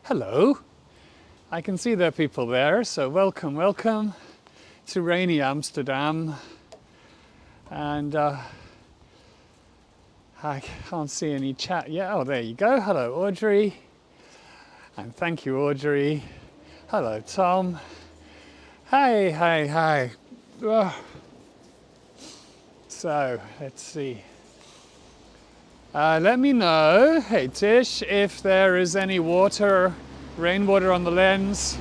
Hello. I can see there are people there, so welcome, welcome to rainy Amsterdam. And I can't see any chat yet. Oh, there you go. Hello, Audrey. And thank you, Audrey. Hello, Tom. Hi, hi, hi. Oh. So, let's see. Let me know, hey Tish, if there is any water, rainwater on the lens.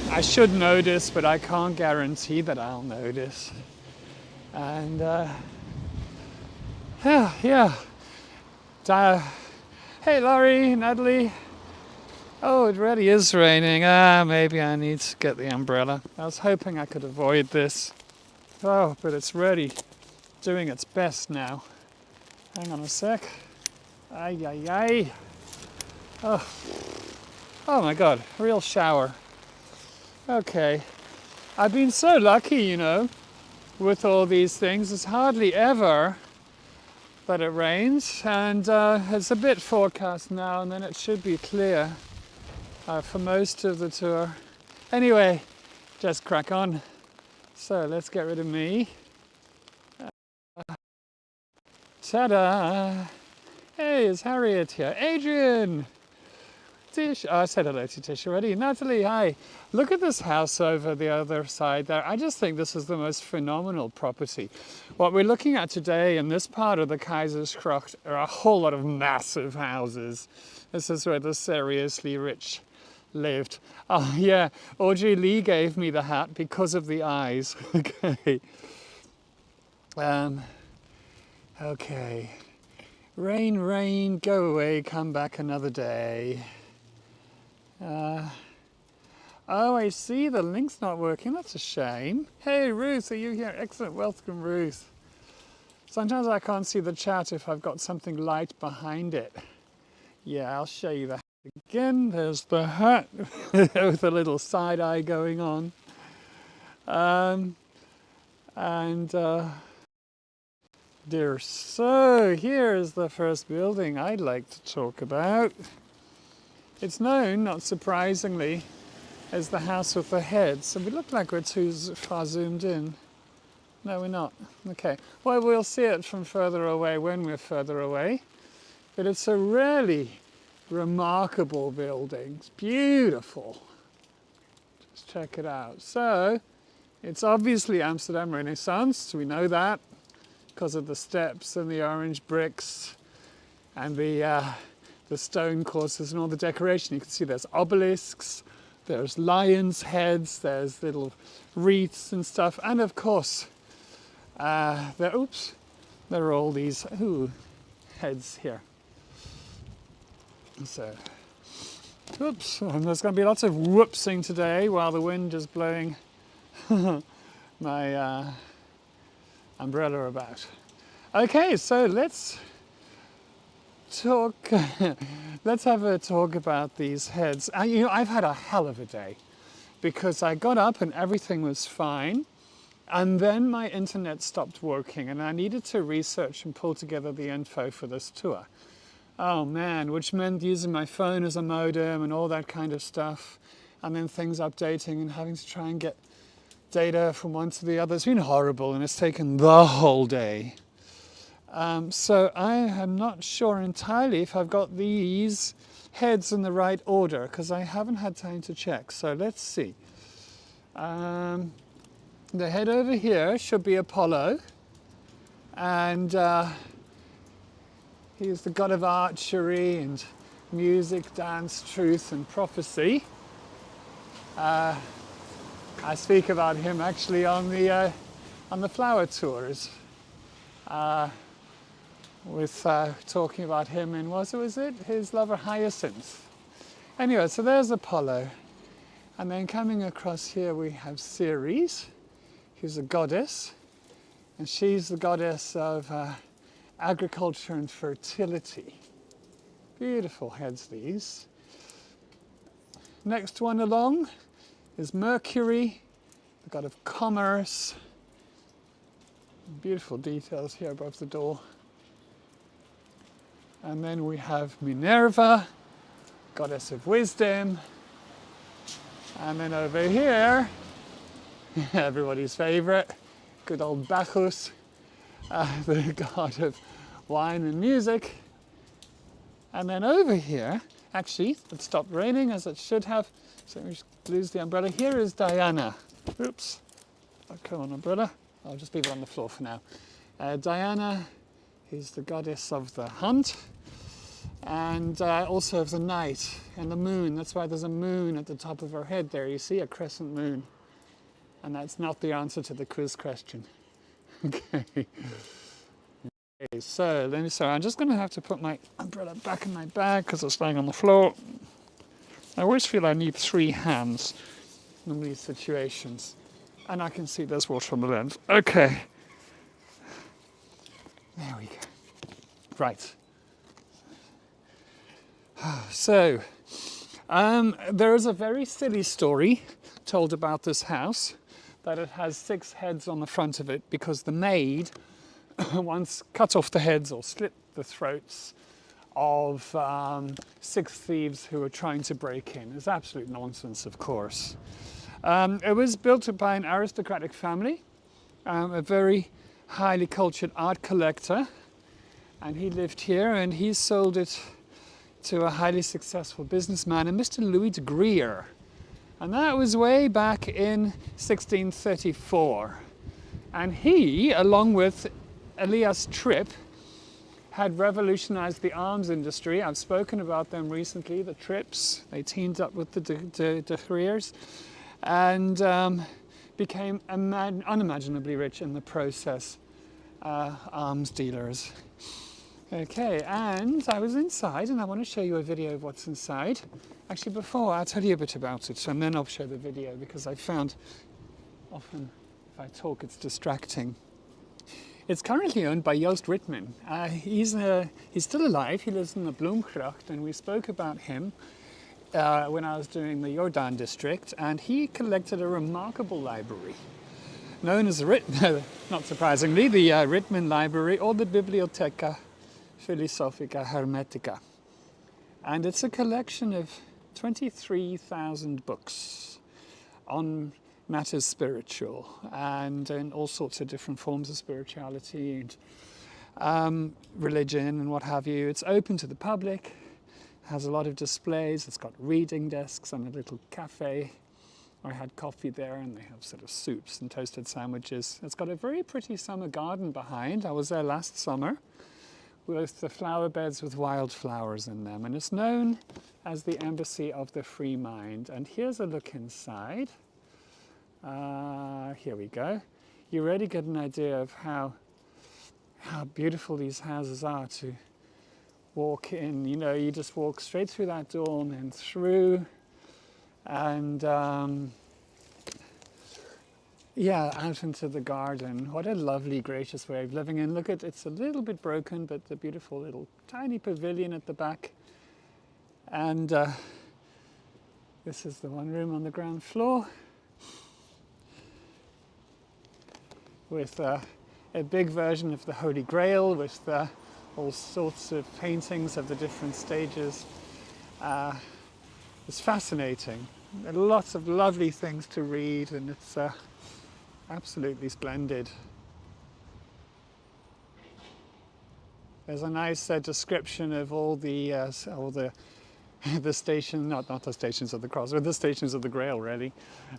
I should notice, but I can't guarantee that I'll notice. And yeah. Hey Laurie, Natalie. Oh, it really is raining. Maybe I need to get the umbrella. I was hoping I could avoid this. Oh, but it's really doing its best now. Hang on a sec. Ay, ay, ay. Oh my God, real shower. Okay. I've been so lucky, you know, with all these things. It's hardly ever that it rains, and it's a bit forecast now, and then it should be clear for most of the tour. Anyway, just crack on. So let's get rid of me. Ta-da! Hey, is Harriet here? Adrian! Tish, I said hello to Tish already. Natalie, hi. Look at this house over the other side there. I just think this is the most phenomenal property. What we're looking at today in this part of the Keizersgracht are a whole lot of massive houses. This is where the seriously rich lived. Oh yeah, Audrey Lee gave me the hat because of the eyes. Okay. Okay. Rain, rain, go away, come back another day. Oh, I see the link's not working. That's a shame. Hey, Ruth, are you here? Excellent. Welcome, Ruth. Sometimes I can't see the chat if I've got something light behind it. Yeah, I'll show you the hat again. There's the hat with a little side eye going on. Dear, so here's the first building I'd like to talk about. It's known, not surprisingly, as the house with the head. So we look like we're too far zoomed in. No, we're not. Okay. Well, we'll see it from further away when we're further away. But it's a really remarkable building. It's beautiful. Just check it out. So it's obviously Amsterdam Renaissance. We know that because of the steps and the orange bricks and the stone courses and all the decoration. You can see there's obelisks, there's lions' heads, there's little wreaths and stuff, and of course, there are all these heads here. So, and there's going to be lots of whoopsing today while the wind is blowing my umbrella about. Okay, so let's talk. Let's have a talk about these heads. You know, I've had a hell of a day because I got up and everything was fine, and then my internet stopped working, and I needed to research and pull together the info for this tour. Oh man, which meant using my phone as a modem and all that kind of stuff, and then things updating and having to try and get data from one to the other. It's been horrible, and it's taken the whole day. So I am not sure entirely if I've got these heads in the right order, because I haven't had time to check. So let's see. The head over here should be Apollo, and he's the god of archery and music, dance, truth, and prophecy. I speak about him actually on the flower tours. With talking about him in, was it his lover Hyacinth? Anyway, so there's Apollo. And then coming across here we have Ceres, who's a goddess. And she's the goddess of agriculture and fertility. Beautiful heads, these. Next one along is Mercury, the god of commerce Beautiful details here above the door. And then we have Minerva, goddess of wisdom. And then over here, everybody's favorite, good old Bacchus, the god of wine and music. And then over here, actually, it stopped raining as it should have, so we just lose the umbrella. Here is Diana. Oops, I'll come on umbrella. I'll just leave it on the floor for now. Diana is the goddess of the hunt and also of the night and the moon. That's why there's a moon at the top of her head there. You see a crescent moon. And that's not the answer to the quiz question. Okay. Okay, so I'm just going to have to put my umbrella back in my bag because it's lying on the floor. I always feel I need 3 hands in these situations. And I can see there's water on the lens. Okay. There we go. Right. So, there is a very silly story told about this house, that it has 6 heads on the front of it because the maid once cut off the heads or slit the throats of 6 thieves who were trying to break in. It's absolute nonsense, of course. It was built by an aristocratic family, a very highly cultured art collector, and he lived here and he sold it to a highly successful businessman, a Mr. Louis de Grier. And that was way back in 1634. And he, along with Elias Tripp, had revolutionized the arms industry. I've spoken about them recently, the Tripps. They teamed up with the de Griers and became unimaginably rich in the process, arms dealers. Okay, and I was inside and I want to show you a video of what's inside. Actually, before, I'll tell you a bit about it and then I'll show the video because I found often if I talk it's distracting. It's currently owned by Joost Ritman. He's still alive, he lives in the Bloemgracht, and we spoke about him when I was doing the Jordaan district, and he collected a remarkable library known as, not surprisingly, the Ritman Library or the Bibliotheca Philosophica Hermetica. And it's a collection of 23,000 books on matters spiritual and in all sorts of different forms of spirituality and religion and what have you. It's open to the public, has a lot of displays, it's got reading desks and a little cafe. I had coffee there and they have sort of soups and toasted sandwiches. It's got a very pretty summer garden behind. I was there last summer with the flower beds with wildflowers in them, and it's known as the Embassy of the Free Mind. And here's a look inside. Here we go. You really get an idea of how beautiful these houses are to walk in. You know, you just walk straight through that door and then through, and yeah, out into the garden. What a lovely, gracious way of living in. Look at, it's a little bit broken, but the beautiful little tiny pavilion at the back. And this is the one room on the ground floor with a big version of the Holy Grail with all sorts of paintings of the different stages. It's fascinating. There are lots of lovely things to read, and it's absolutely splendid. There's a nice description of all the station, not the Stations of the Cross, but the Stations of the Grail, really,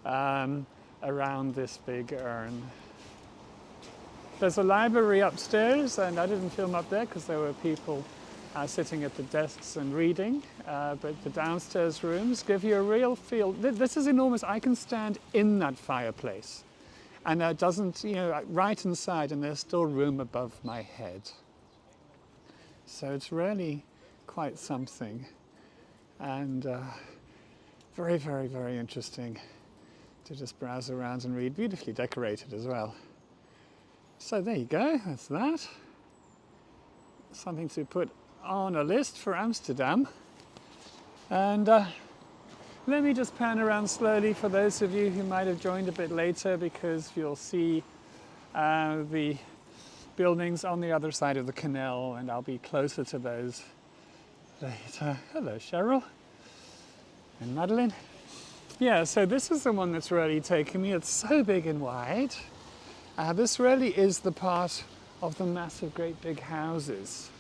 around this big urn. There's a library upstairs, and I didn't film up there because there were people sitting at the desks and reading, but the downstairs rooms give you a real feel. This is enormous. I can stand in that fireplace, and it doesn't, you know, right inside, and there's still room above my head. So it's really quite something, and very, very, very interesting to just browse around and read. Beautifully decorated as well. So there you go, that's that. Something to put on a list for Amsterdam. And let me just pan around slowly for those of you who might have joined a bit later, because you'll see the buildings on the other side of the canal, and I'll be closer to those later. Hello, Cheryl and Madeline. Yeah, so this is the one that's really taken me. It's so big and wide. This really is the part of the massive, great big houses.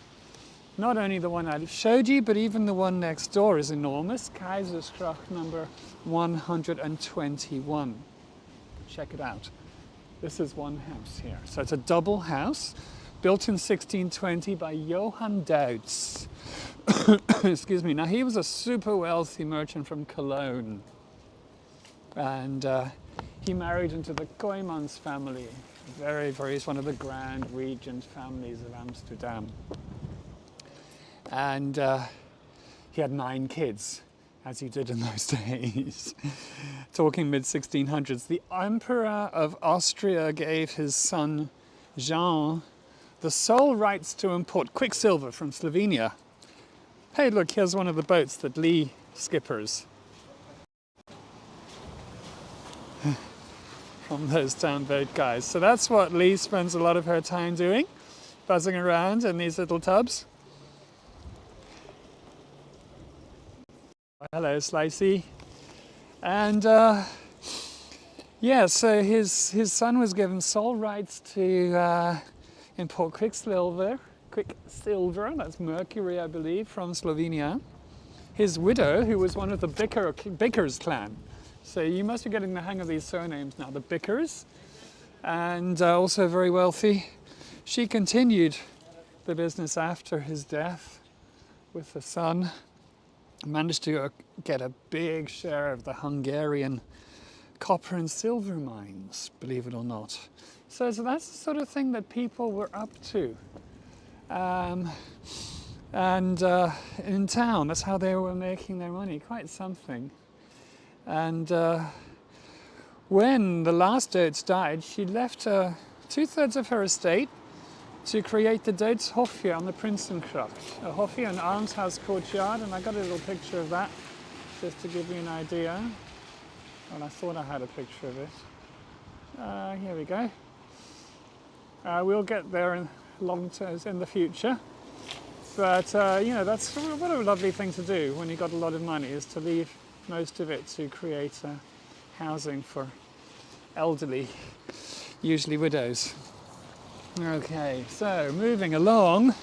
Not only the one I showed you, but even the one next door is enormous. Keizersgracht number 121. Check it out. This is one house here. So it's a double house, built in 1620 by Johann Duits. Excuse me. Now he was a super wealthy merchant from Cologne. And he married into the Koymans family. He's one of the grand regent families of Amsterdam. And he had 9 kids, as he did in those days. Talking mid-1600s. The Emperor of Austria gave his son Jean the sole rights to import quicksilver from Slovenia. Hey, look, here's one of the boats that Lee skippers. From those townboat guys. So that's what Lee spends a lot of her time doing, buzzing around in these little tubs. Hello, Slicey. And yeah, so his son was given sole rights to import quicksilver, that's mercury, I believe, from Slovenia. His widow, who was one of the Bickers clan. So you must be getting the hang of these surnames now, the Bickers, and also very wealthy. She continued the business after his death with the son, managed to get a big share of the Hungarian copper and silver mines, believe it or not. So that's the sort of thing that people were up to. In town, that's how they were making their money, quite something. And when the last Duits died, she left 2/3 of her estate to create the Duits Hofje on the Prinsengracht. A Hofje, an almshouse courtyard, and I got a little picture of that, just to give you an idea. Well, I thought I had a picture of it. Here we go. We'll get there in the future. But, you know, that's what a lovely thing to do when you've got a lot of money, is to leave most of it to create housing for elderly, usually widows. Okay, so moving along.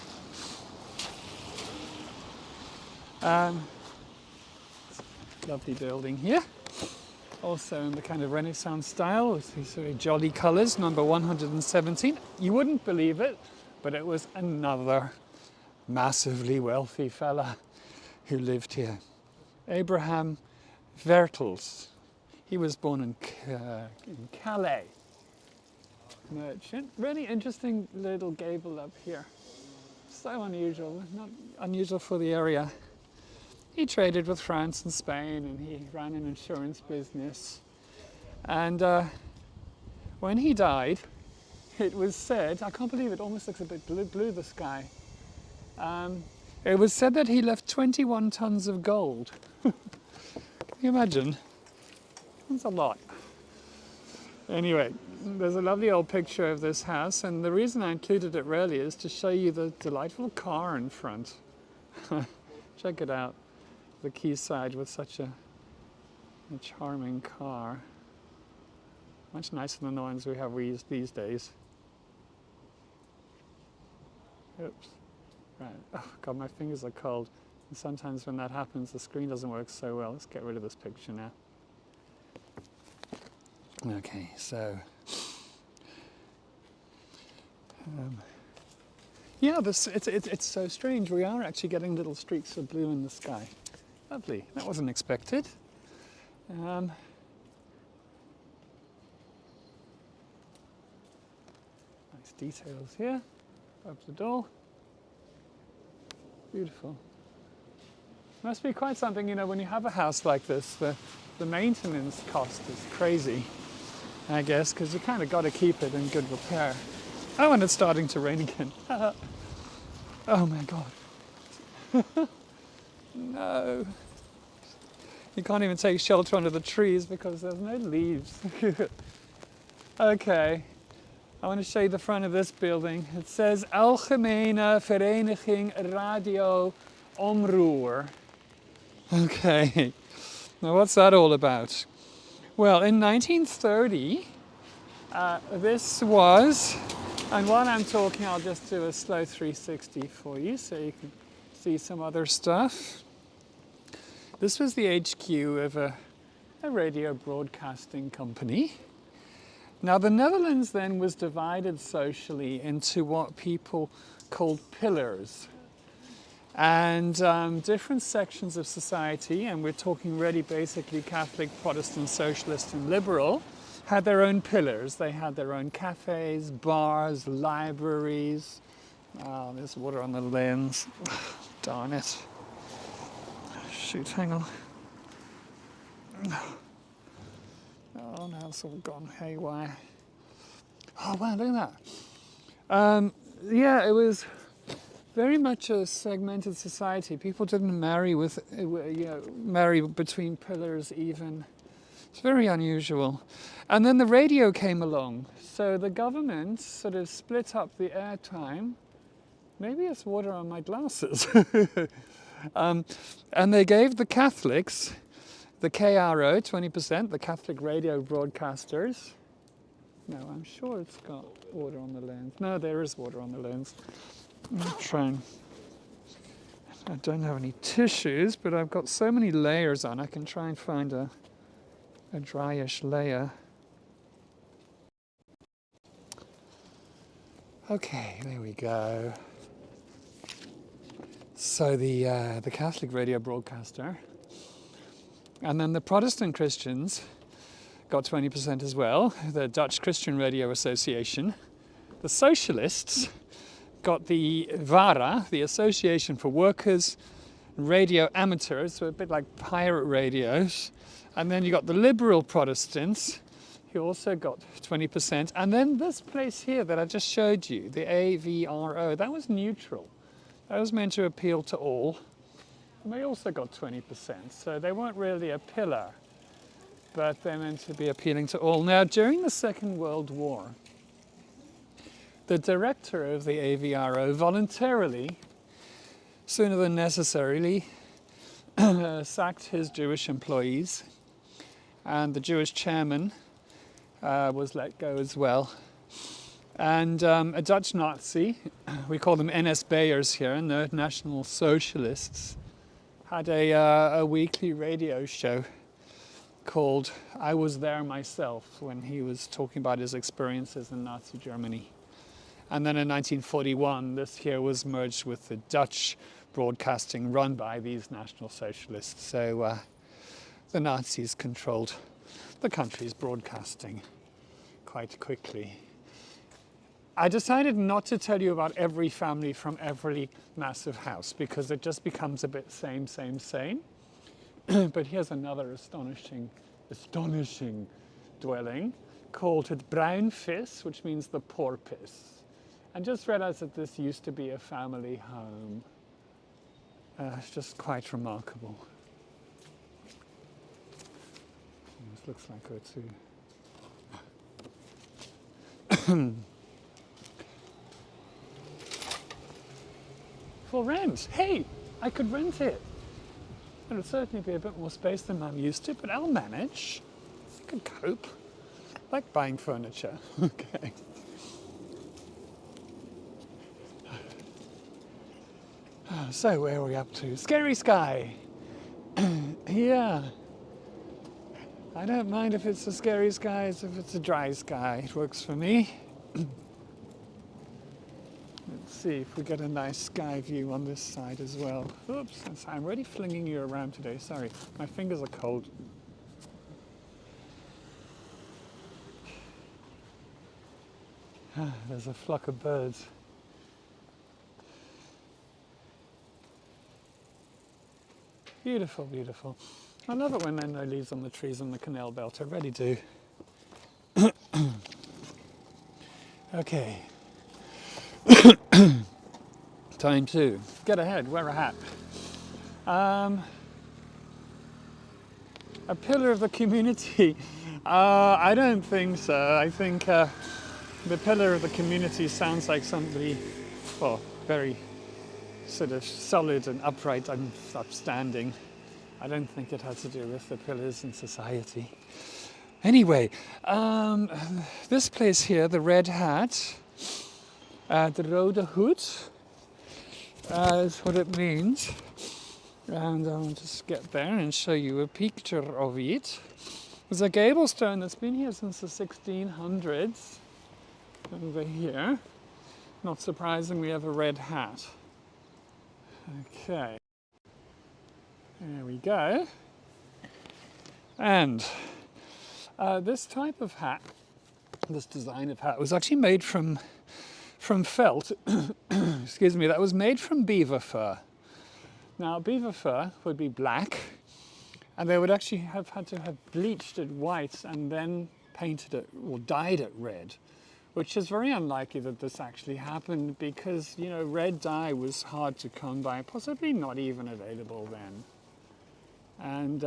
Lovely building here. Also in the kind of Renaissance style, with these very jolly colours, number 117. You wouldn't believe it, but it was another massively wealthy fella who lived here. Abraham Vertels. He was born in Calais. Merchant. Really interesting little gable up here. So unusual, not unusual for the area. He traded with France and Spain, and he ran an insurance business. And when he died, it was said, I can't believe it almost looks a bit blue, the sky. It was said that he left 21 tons of gold. Can you imagine? That's a lot. Anyway, there's a lovely old picture of this house, and the reason I included it really is to show you the delightful car in front. Check it out, the quayside with such a charming car. Much nicer than the ones we have these days. Oops. Right. Oh God, my fingers are cold. And sometimes when that happens, the screen doesn't work so well. Let's get rid of this picture now. Okay, so yeah, it's so strange. We are actually getting little streaks of blue in the sky. Lovely. That wasn't expected. Nice details here. Up the door. Beautiful. Must be quite something, you know, when you have a house like this. The maintenance cost is crazy, I guess, because you kind of got to keep it in good repair. Oh, and it's starting to rain again. Oh my God. No. You can't even take shelter under the trees because there's no leaves. Okay. I want to show you the front of this building. It says Algemene Vereniging Radio Omroer. Okay, now what's that all about? Well, in 1930, this was, and while I'm talking, I'll just do a slow 360 for you so you can see some other stuff. This was the HQ of a radio broadcasting company. Now, the Netherlands then was divided socially into what people called pillars. And different sections of society, and we're talking really basically Catholic, Protestant, Socialist and Liberal, had their own pillars. They had their own cafes, bars, libraries. Oh, there's water on the lens. Darn it. Shoot, hang on. Oh, now it's all gone haywire. Oh, wow, look at that. Yeah, it was very much a segmented society. People didn't marry marry between pillars even. It's very unusual. And then the radio came along. So the government sort of split up the airtime. Maybe it's water on my glasses. And they gave the Catholics the KRO, 20%, the Catholic radio broadcasters. No, I'm sure it's got water on the lens. No, there is water on the lens. I'm trying. I don't have any tissues, but I've got so many layers on, I can try and find a dryish layer. Okay, there we go. So the Catholic radio broadcaster, and then the Protestant Christians got 20% as well, the Dutch Christian Radio Association. The Socialists got the VARA, the Association for Workers, Radio Amateurs, so a bit like pirate radios. And then you got the Liberal Protestants, who also got 20%. And then this place here that I just showed you, the AVRO, that was neutral. That was meant to appeal to all. And they also got 20%, so they weren't really a pillar, but they're meant to be appealing to all. Now, during the Second World War, the director of the AVRO voluntarily, sooner than necessarily, sacked his Jewish employees, and the Jewish chairman was let go as well. And a Dutch Nazi, we call them NSB'ers here, and they're National Socialists, had a weekly radio show called I Was There Myself, when he was talking about his experiences in Nazi Germany. And then in 1941, this here was merged with the Dutch broadcasting run by these National Socialists. So the Nazis controlled the country's broadcasting quite quickly. I decided not to tell you about every family from every massive house because it just becomes a bit same. But here's another astonishing dwelling called het Bruinvis, which means the porpoise. And just realized that this used to be a family home. It's just quite remarkable. This looks like her too. For rent. Hey, I could rent it. It'll certainly be a bit more space than I'm used to, but I'll manage. I can cope. I like buying furniture. Okay. So where are we up to? Scary Sky. Yeah. I don't mind if it's a scary sky as if it's a dry sky. It works for me. Let's see if we get a nice sky view on this side as well. Oops, I'm already flinging you around today. Sorry, my fingers are cold. There's a flock of birds. Beautiful, beautiful. I love it when there are no leaves on the trees on the canal belt. I really do. Okay. Time to get ahead, wear a hat. A pillar of the community? I don't think so. I think The pillar of the community sounds like somebody, well, very sort of solid and upright and upstanding. I don't think it had to do with the pillars in society. Anyway, this place here, the Red Hat, the Rode Hoed, is what it means. And I'll just get there and show you a picture of it. There's a gable stone that's been here since the 1600s. Over here. Not surprising, we have a red hat. Okay. There we go. And this type of hat, this design of hat, was actually made from felt, excuse me, that was made from beaver fur. Now, beaver fur would be black, and they would actually have had to have bleached it white and then painted it or dyed it red, which is very unlikely that this actually happened because, you know, red dye was hard to come by, possibly not even available then. And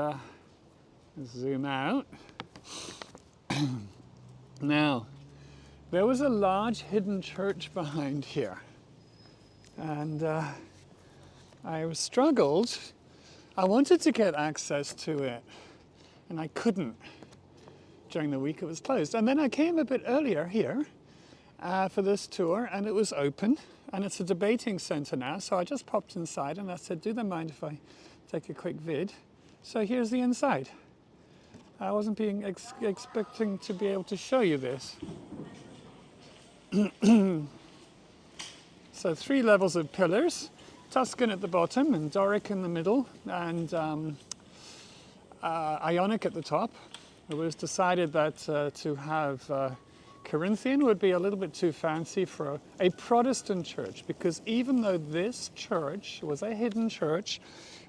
zoom out. Now, there was a large hidden church behind here, and I struggled. I wanted to get access to it, and I couldn't. During the week it was closed. And then I came a bit earlier here for this tour, and it was open, and it's a debating centre now, so I just popped inside and I said, do they mind if I take a quick vid? So here's the inside. I wasn't expecting to be able to show you this. So 3 levels of pillars, Tuscan at the bottom and Doric in the middle, and Ionic at the top. It was decided that to have Corinthian would be a little bit too fancy for a Protestant church, because even though this church was a hidden church,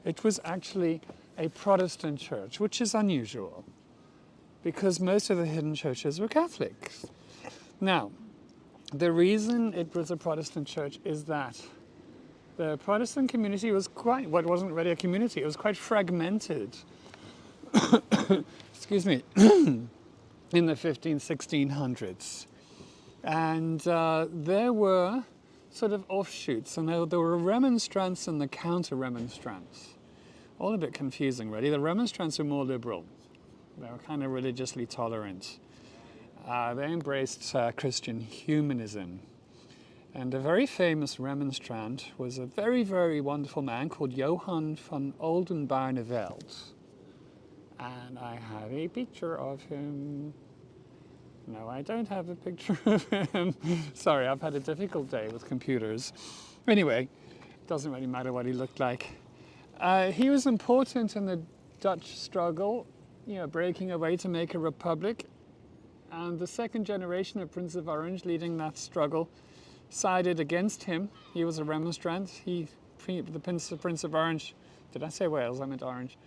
it was actually a Protestant church, which is unusual, because most of the hidden churches were Catholics. Now, the reason it was a Protestant church is that the Protestant community was quite, well, it wasn't really a community, it was quite fragmented. Excuse me, in the 1600s. And there were sort of offshoots, and there were remonstrants and the counter-remonstrants. All a bit confusing, really. The remonstrants were more liberal. They were kind of religiously tolerant. They embraced Christian humanism. And a very famous remonstrant was a very, very wonderful man called Johann van Oldenbarneveld. And I have a picture of him. No, I don't have a picture of him. Sorry, I've had a difficult day with computers. Anyway, it doesn't really matter what he looked like. He was important in the Dutch struggle, you know, breaking away to make a republic. And the second generation of Prince of Orange leading that struggle sided against him. He was a remonstrant. The Prince of Orange, did I say Wales? I meant Orange.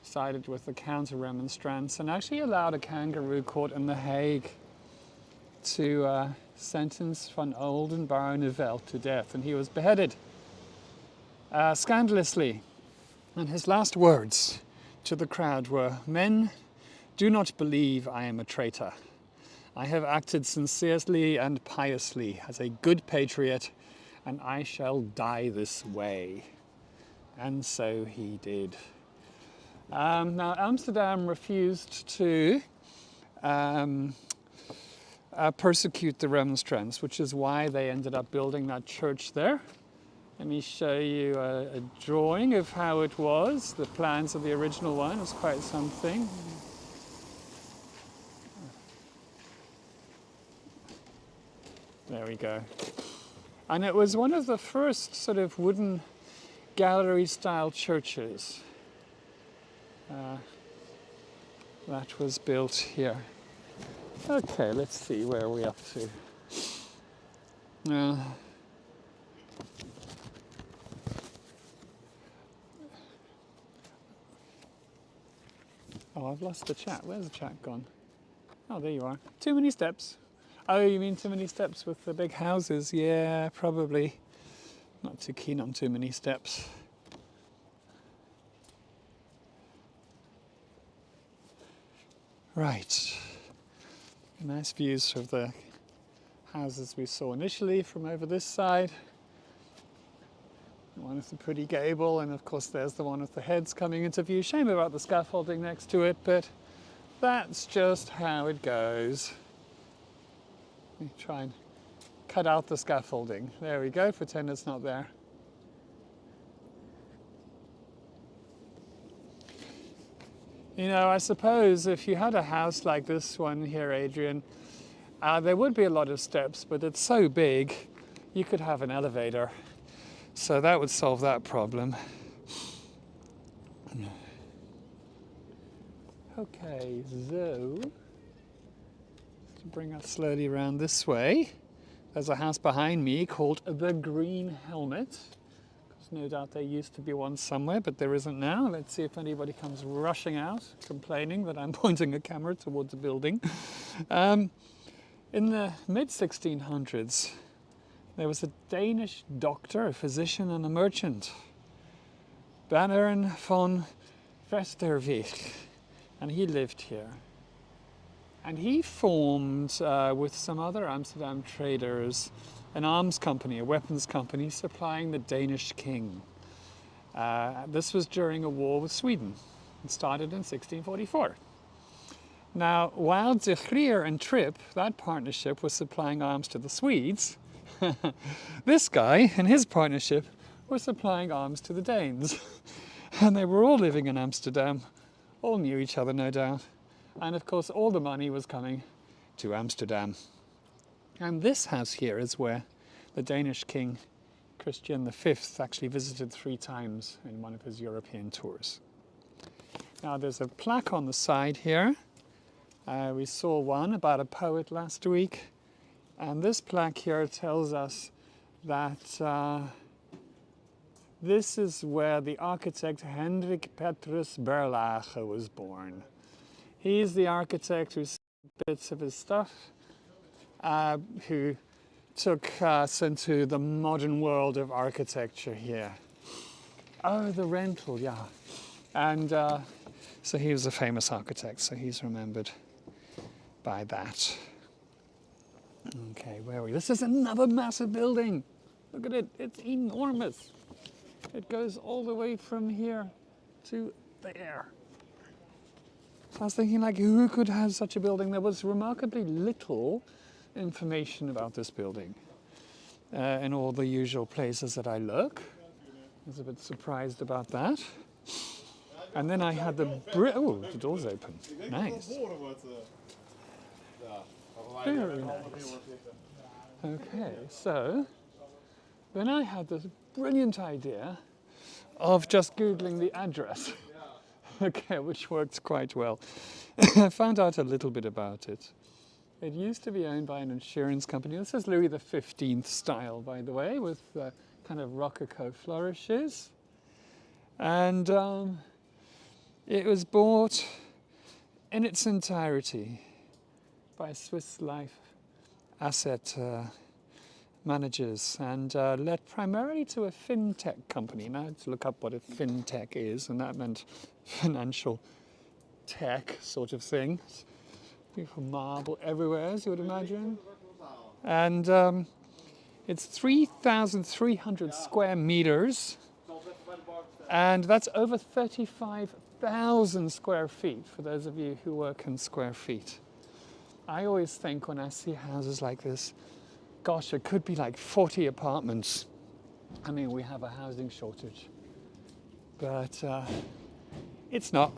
Sided with the counter-remonstrants and actually allowed a kangaroo court in The Hague to sentence Van Oldenbarneveld to death, and he was beheaded scandalously. And his last words to the crowd were, "Men, do not believe I am a traitor. I have acted sincerely and piously as a good patriot, and I shall die this way." And so he did. Now, Amsterdam refused to persecute the remonstrants, which is why they ended up building that church there. Let me show you a drawing of how it was. The plans of the original one was quite something. There we go. And it was one of the first sort of wooden gallery-style churches that was built here. Okay, let's see where we're up to. Oh, I've lost the chat. Where's the chat gone? Oh, there you are. Too many steps. Oh, you mean too many steps with the big houses? Yeah, probably. Not too keen on too many steps. Right. Nice views of the houses we saw initially from over this side. One with the pretty gable, and of course there's the one with the heads coming into view. Shame about the scaffolding next to it, but that's just how it goes. Let me try and cut out the scaffolding. There we go, pretend it's not there. You know, I suppose if you had a house like this one here, Adrian, there would be a lot of steps, but it's so big, you could have an elevator. So that would solve that problem. Okay, so to bring us slowly around this way, there's a house behind me called the Green Helmet. Because no doubt there used to be one somewhere, but there isn't now. Let's see if anybody comes rushing out, complaining that I'm pointing a camera towards a building. In the mid-1600s, there was a Danish doctor, a physician and a merchant, Baron von Vesterwijk, and he lived here. And he formed, with some other Amsterdam traders, an arms company, a weapons company, supplying the Danish king. This was during a war with Sweden. It started in 1644. Now, while De Geer and Tripp, that partnership, was supplying arms to the Swedes, this guy and his partnership were supplying arms to the Danes. And they were all living in Amsterdam, all knew each other, no doubt. And of course, all the money was coming to Amsterdam. And this house here is where the Danish king, Christian V, actually visited 3 times in one of his European tours. Now, there's a plaque on the side here. We saw one about a poet last week. And this plaque here tells us that this is where the architect Hendrik Petrus Berlage was born. He's the architect who sent bits of his stuff, who took us into the modern world of architecture here. Oh, the rental, yeah. And so he was a famous architect, so he's remembered by that. Okay, where are we? This is another massive building. Look at it, it's enormous. It goes all the way from here to there. So I was thinking, like, who could have such a building? There was remarkably little information about this building in all the usual places that I look. I was a bit surprised about that. And then I had the oh, the door's open. Nice. Very nice. Okay, so then I had this brilliant idea of just Googling the address, okay, which worked quite well. I found out a little bit about it. It used to be owned by an insurance company. This is Louis XV style, by the way, with kind of Rococo flourishes. And it was bought in its entirety by Swiss Life Asset Managers and led primarily to a fintech company. Now I had to look up what a fintech is, and that meant financial tech sort of thing. Beautiful marble everywhere, as you would imagine. And it's 3,300 square meters, and that's over 35,000 square feet, for those of you who work in square feet. I always think when I see houses like this, gosh, it could be like 40 apartments. I mean, we have a housing shortage, but it's not.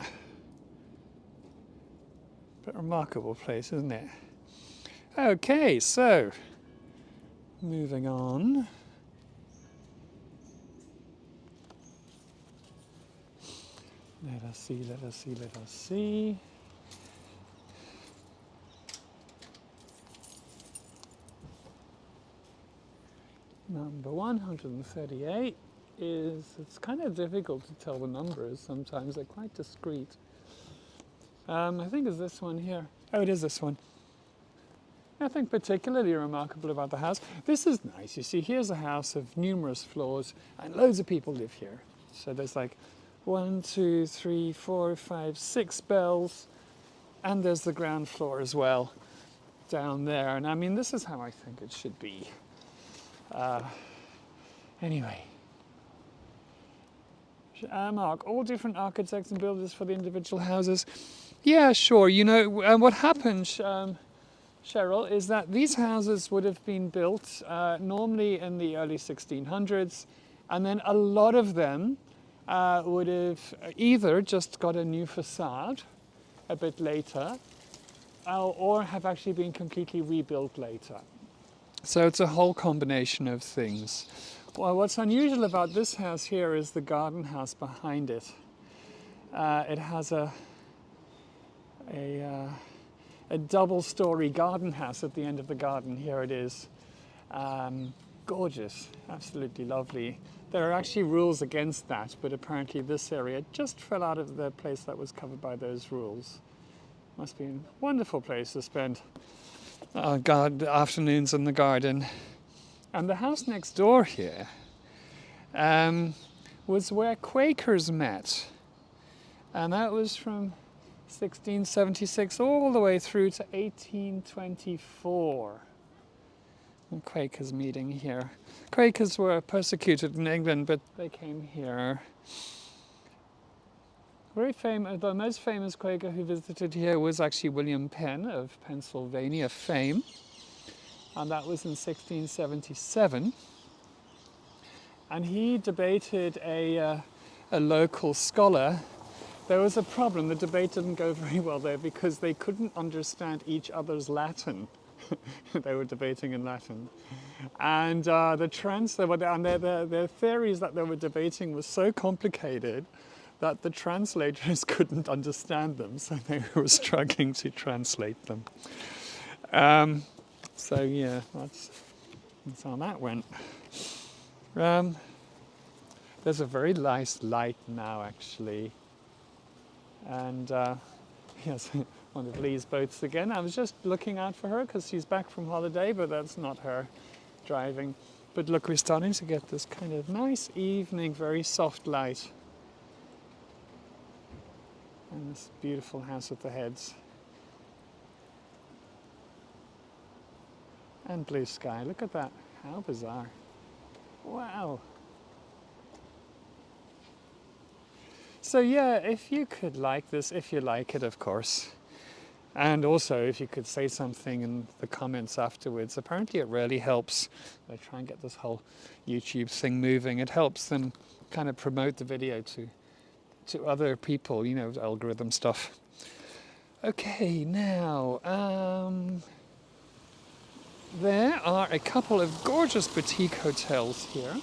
But remarkable place, isn't it? Okay, so moving on. Let us see, let us see, let us see. Number 138 is, it's kind of difficult to tell the numbers sometimes, they're quite discreet. I think it's this one here. Oh, it is this one. Nothing particularly remarkable about the house. This is nice. You see, here's a house of numerous floors, and loads of people live here. So there's like 1, 2, 3, 4, 5, 6 bells, and there's the ground floor as well. down there. And I mean, this is how I think it should be. Anyway. Mark, all different architects and builders for the individual houses. Yeah, sure. You know, what happened, Cheryl, is that these houses would have been built normally in the early 1600s, and then a lot of them would have either just got a new facade a bit later, or have actually been completely rebuilt later. So it's a whole combination of things. Well, what's unusual about this house here is the garden house behind it. It has a double-story garden house at the end of the garden. Here it is. Gorgeous, absolutely lovely. There are actually rules against that, but apparently this area just fell out of the place that was covered by those rules. Must be a wonderful place to spend afternoons in the garden. And the house next door here was where Quakers met. And that was from 1676 all the way through to 1824. And Quakers meeting here. Quakers were persecuted in England, but they came here. Very famous, the most famous Quaker who visited here was actually William Penn of Pennsylvania fame. And that was in 1677. And he debated a local scholar. There was a problem. The debate didn't go very well there because they couldn't understand each other's Latin. They were debating in Latin. And their theories that they were debating was so complicated that the translators couldn't understand them, so they were struggling to translate them. So yeah, that's how that went. There's a very nice light now, actually. And yes, one of Lee's boats again. I was just looking out for her because she's back from holiday, but that's not her driving. But look, we're starting to get this kind of nice evening, very soft light. And this beautiful house with the heads. And blue sky. Look at that. How bizarre. Wow. So yeah, if you could like this, if you like it, of course. And also, if you could say something in the comments afterwards. Apparently it really helps. I try and get this whole YouTube thing moving. It helps them kind of promote the video to other people, you know, algorithm stuff. Okay, now, there are a couple of gorgeous boutique hotels here,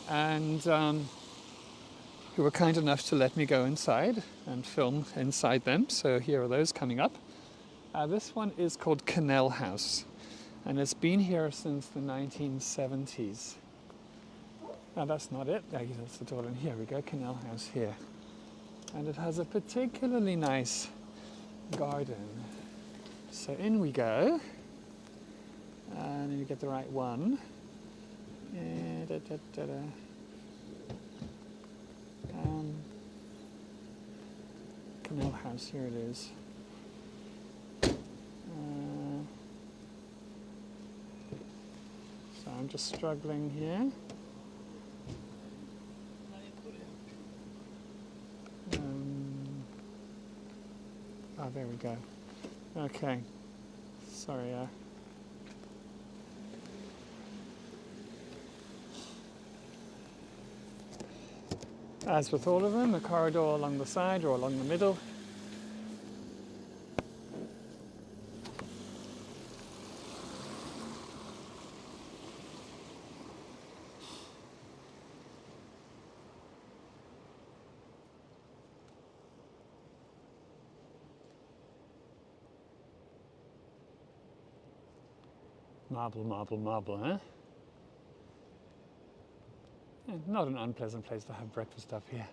and who were kind enough to let me go inside and film inside them. So here are those coming up. This one is called Canal House, and it's been here since the 1970s. No, that's not it. That's the Toren. Here we go, Canal House here. And it has a particularly nice garden. So in we go. And then you get the right one. Canal House, here it is. So I'm just struggling here. There we go. Okay. Sorry. As with all of them, a corridor along the side or along the middle. Marble, marble, marble, eh? Yeah, not an unpleasant place to have breakfast up here.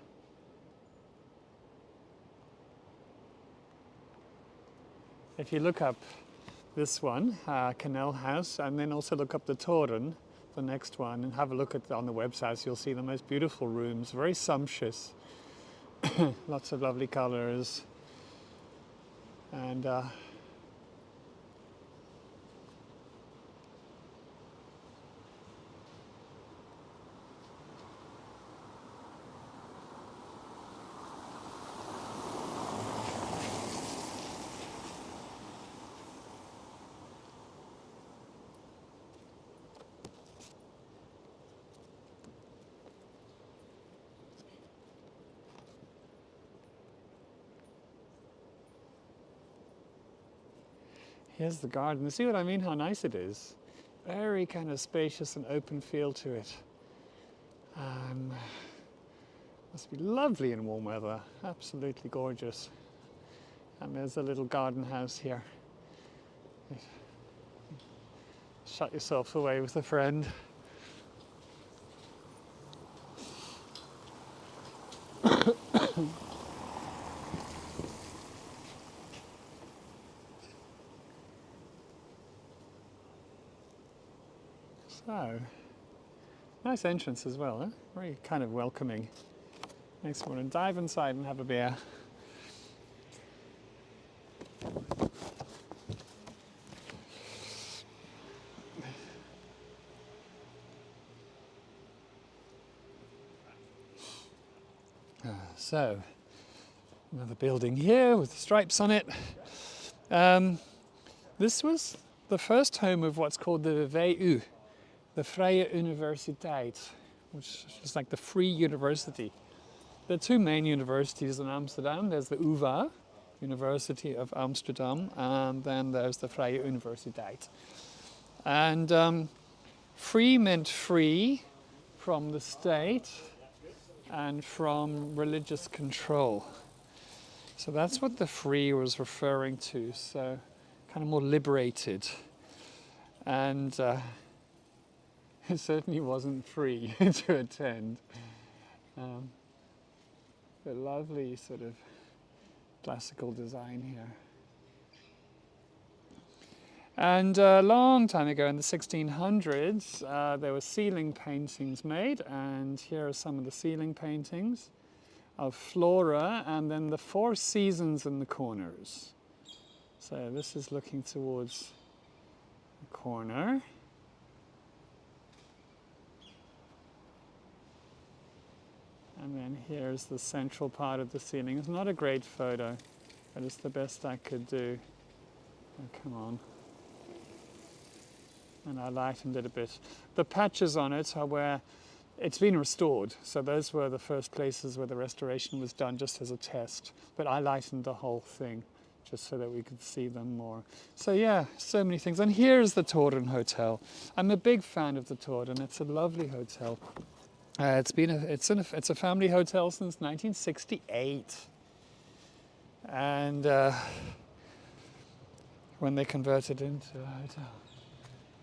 If you look up this one, Canal House, and then also look up the Toren, the next one, and have a look at on the website, you'll see the most beautiful rooms, very sumptuous, lots of lovely colours, and Here's the garden. See what I mean? How nice it is. Very kind of spacious and open feel to it. Must be lovely in warm weather. Absolutely gorgeous. And there's a little garden house here. Shut yourself away with a friend. So, nice entrance as well, huh? Very kind of welcoming. Makes me want to dive inside and have a beer. So, another building here with stripes on it. This was the first home of what's called the VU, the Vrije Universiteit, which is like the free university. There are two main universities in Amsterdam. There's the UvA, University of Amsterdam, and then there's the Vrije Universiteit. And free meant free from the state and from religious control. So that's what the free was referring to, so kind of more liberated. And it certainly wasn't free to attend. The lovely sort of classical design here. And a long time ago in the 1600s, there were ceiling paintings made, and here are some of the ceiling paintings of flora and then the four seasons in the corners. So this is looking towards the corner. And then here's the central part of the ceiling. It's not a great photo, but it's the best I could do. Oh, come on. And I lightened it a bit. The patches on it are where it's been restored. So those were the first places where the restoration was done just as a test. But I lightened the whole thing just so that we could see them more. So yeah, so many things. And here's the Toren Hotel. I'm a big fan of the Toren. It's a lovely hotel. It's a family hotel since 1968. And when they converted into a hotel.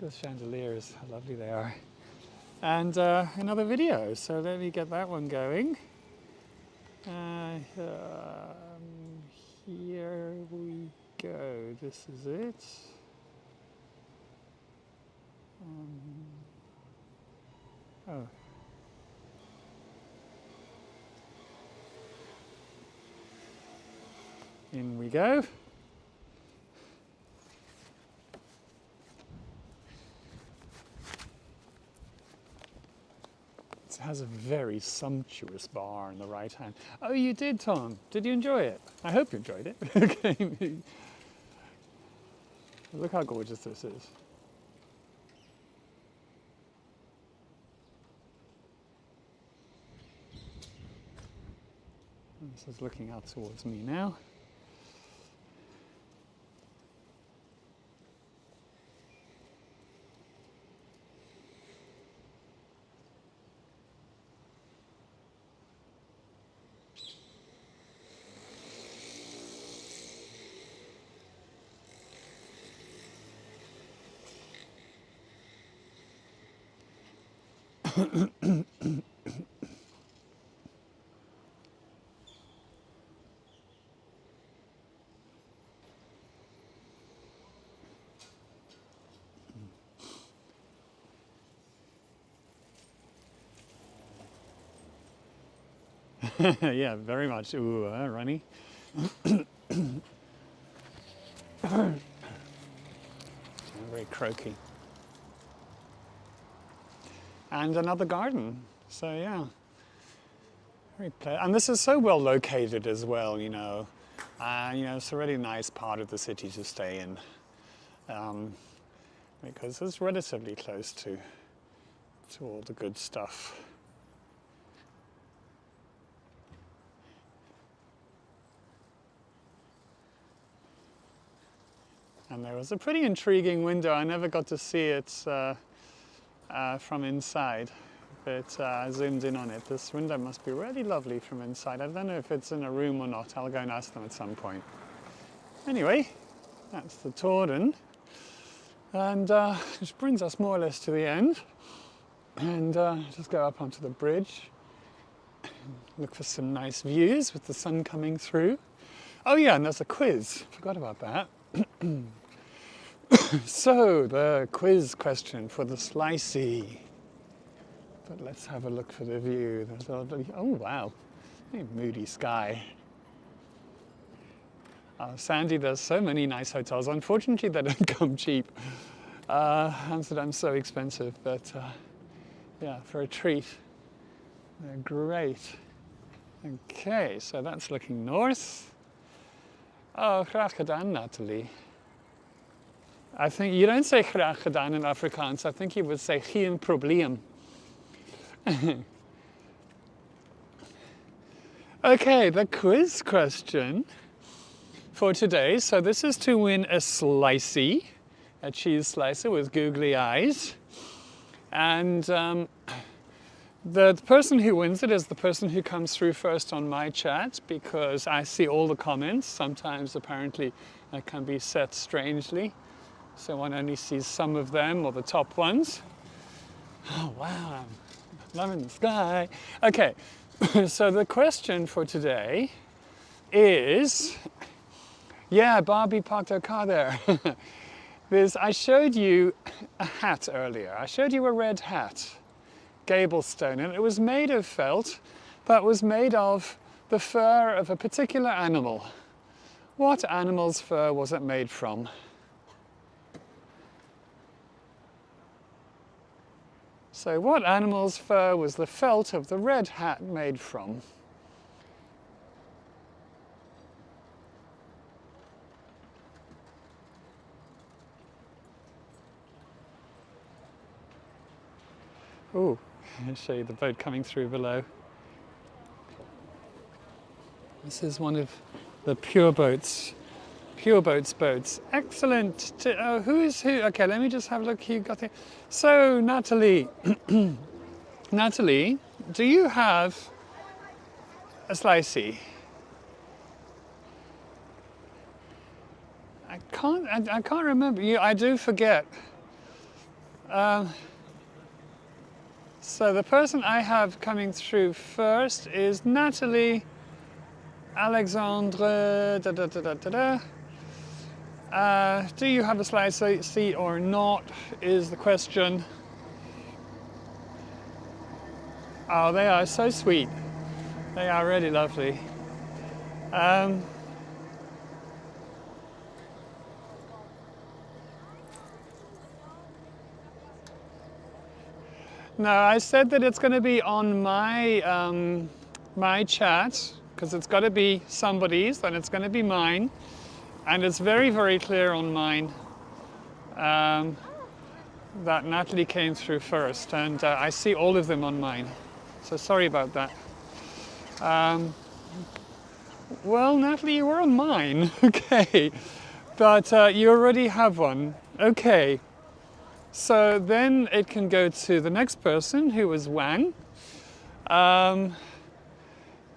Those chandeliers, how lovely they are. And another video, so let me get that one going. Here we go, this is it. Oh. In we go. It has a very sumptuous bar on the right hand. Oh, you did, Tom. Did you enjoy it? I hope you enjoyed it. Okay. Look how gorgeous this is. This is looking out towards me now. Yeah, very much. Ooh, runny. Very croaky. And another garden. So yeah, very and this is so well located as well. You know, it's a really nice part of the city to stay in, because it's relatively close to all the good stuff. And there was a pretty intriguing window. I never got to see it from inside, but I zoomed in on it. This window must be really lovely from inside. I don't know if it's in a room or not. I'll go and ask them at some point. Anyway, that's the Toren. And which brings us more or less to the end. And just go up onto the bridge. Look for some nice views with the sun coming through. Oh yeah, and there's a quiz. Forgot about that. So, the quiz question for the slicey. But let's have a look for the view. Oh wow, very moody sky. Sandy, there's so many nice hotels. Unfortunately, they don't come cheap. Amsterdam's so expensive, but yeah, for a treat, they're great. Okay, so that's looking north. Oh, graag gedaan, Natalie. I think you don't say graag gedaan in Afrikaans. I think you would say geen probleem. Okay, the quiz question for today. So this is to win a slicey, a cheese slicer with googly eyes. And the person who wins it is the person who comes through first on my chat, because I see all the comments. Sometimes apparently that can be set strangely, so one only sees some of them or the top ones. Oh wow, I'm loving the sky. Okay, so the question for today is, yeah, Barbie parked her car there. I showed you a hat earlier. I showed you a red hat, gable stone, and it was made of felt, but was made of the fur of a particular animal. What animal's fur was it made from? So what animal's fur was the felt of the red hat made from? Ooh, I'll show you the boat coming through below. This is one of the Pure Boats boats. Excellent. Who's who? Okay, let me just have a look who got it. So, Natalie, Natalie, do you have a slicey? I can't remember. I do forget. So the person I have coming through first is Natalie Alexandre. Do you have a slicey or not? Is the question. Oh, they are so sweet. They are really lovely. No, I said that it's going to be on my my chat, because it's got to be somebody's, then it's going to be mine, and it's very, very clear on mine that Natalie came through first, and I see all of them on mine, so sorry about that. Well, Natalie, you were on mine, okay, but you already have one, okay. So then it can go to the next person, who is Wang.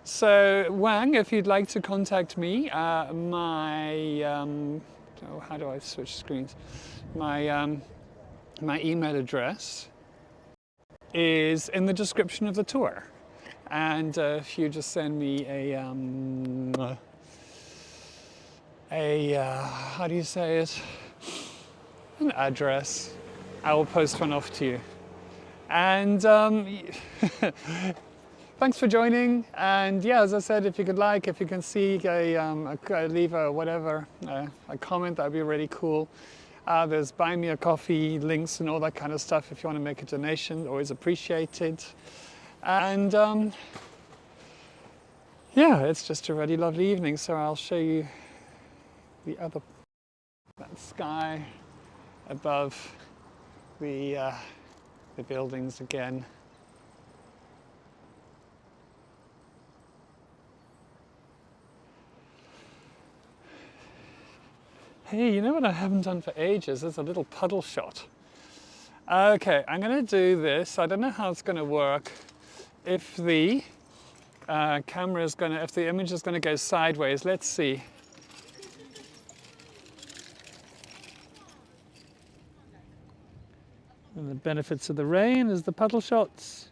So Wang, if you'd like to contact me, my how do I switch screens? My email address is in the description of the tour, and if you just send me a how do you say it? An address. I will post one off to you. And thanks for joining. And yeah, as I said, if you can see leave a whatever, a comment, that'd be really cool. There's buy me a coffee links and all that kind of stuff if you want to make a donation, always appreciated. And yeah, it's just a really lovely evening. So I'll show you that sky above the buildings again. Hey, you know what I haven't done for ages? There's a little puddle shot. Okay, I'm going to do this. I don't know how it's going to work. If the camera is going to, if the image is going to go sideways, let's see. And the benefits of the rain is the puddle shots.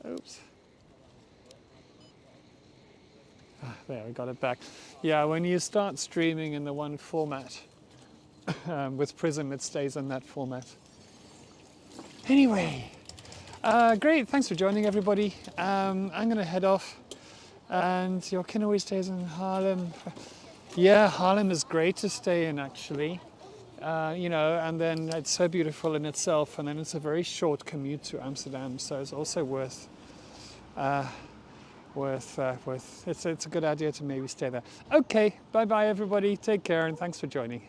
Oops. There, we got it back. Yeah, when you start streaming in the one format, with Prism, it stays in that format. Anyway, great, thanks for joining everybody. I'm going to head off, and your kin always stays in Haarlem. Yeah, Haarlem is great to stay in, actually. You know, and then it's so beautiful in itself, and then it's a very short commute to Amsterdam, so it's also worth it's a good idea to maybe stay there. Okay, bye bye everybody, take care, and thanks for joining.